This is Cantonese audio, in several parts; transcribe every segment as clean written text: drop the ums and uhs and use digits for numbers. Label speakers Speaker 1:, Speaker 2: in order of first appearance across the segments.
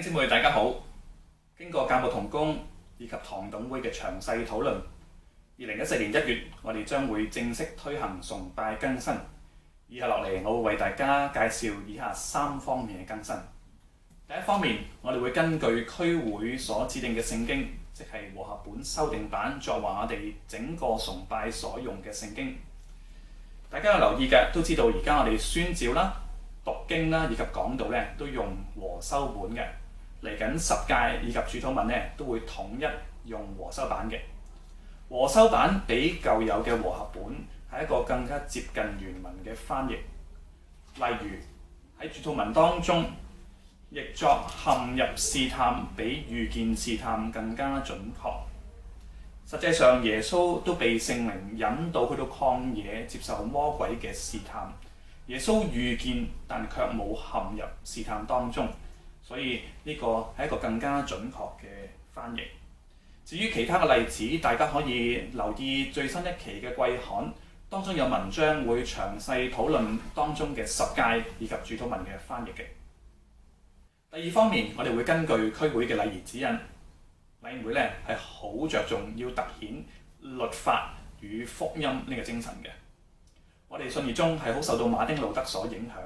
Speaker 1: 兄姊妹大家好，經過教牧同工以及堂董會嘅詳細討論，2014年1月我哋將會正式推行崇拜更新。以下落嚟，我會為大家介紹以下3方面嘅更新。第一方面，我哋會根據區會所指定嘅聖經，即係和合本修訂版，作為我哋整個崇拜所用嘅聖經。大家有留意嘅都知道，而家我哋宣召啦、讀經啦以及講道咧都用和修本嘅。嚟緊10屆以及主禱文咧都會統一用和修版嘅。和修版比舊有嘅和合本係一個更加接近原文嘅翻譯。例如喺主禱文當中，譯作陷入試探比遇見試探更加準確。實際上，耶穌都被聖靈引導去到曠野接受魔鬼嘅試探。耶穌遇見，但卻冇陷入試探當中。所以呢個係一個更加準確嘅翻譯。至於其他嘅例子，大家可以留意最新一期嘅季刊，當中有文章會詳細討論當中嘅10誡以及主禱文嘅翻譯嘅。第二方面，我哋會根據區會嘅禮儀指引，禮儀會咧係好着重要突顯律法與福音呢個精神嘅。我哋信義中係好受到馬丁路德所影響。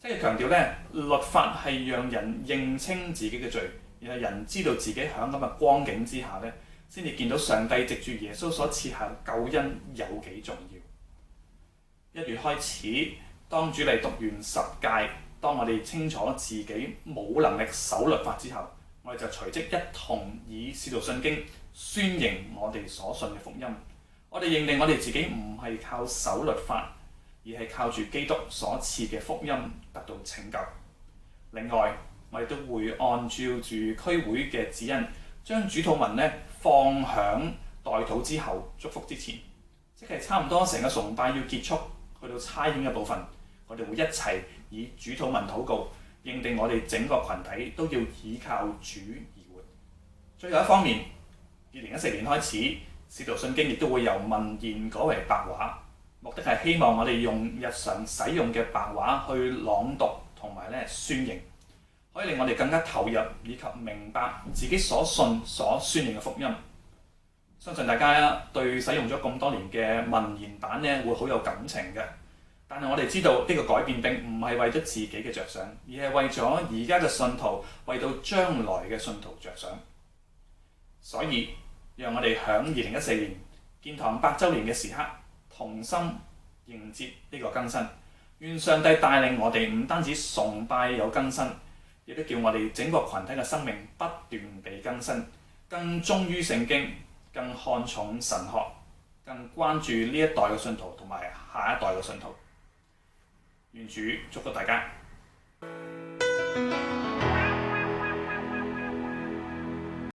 Speaker 1: 即係強調咧，律法係讓人認清自己嘅罪，然後人知道自己喺咁嘅光景之下咧，先至見到上帝藉住耶穌所設下救恩有幾重要。1月開始，當主嚟讀完10誡，當我哋清楚自己冇能力守律法之後，我哋就隨即一同以使徒信經宣認我哋所信嘅福音。我哋認定我哋自己唔係靠守律法，而係靠住基督所賜嘅福音得到拯救。另外，我哋都會按照住區會嘅指引，將主禱文咧放響代禱之後祝福之前，即係差唔多成個崇拜要結束，去到差遣嘅部分，我哋會一齊以主禱文禱告，認定我哋整個群體都要倚靠主而活。最後一方面，2014年開始，使徒信經亦都會由文言改為白話。目的係希望我哋用日常使用嘅白話去朗讀同埋宣認，可以令我哋更加投入以及明白自己所信所宣認嘅福音。相信大家對使用咗咁多年嘅文言版會好有感情嘅，但係我哋知道呢個改變並唔係為咗自己嘅着想，而係為咗而家嘅信徒，為到將來嘅信徒着想。所以讓我哋響2014年建堂100週年嘅時刻，同心迎接呢個更新，願上帝帶領我哋唔單止崇拜有更新，亦都叫我哋整個群體嘅生命不斷地更新，更忠於聖經，更看重神學，更關注呢一代嘅信徒同埋下一代嘅信徒。願主祝福大家。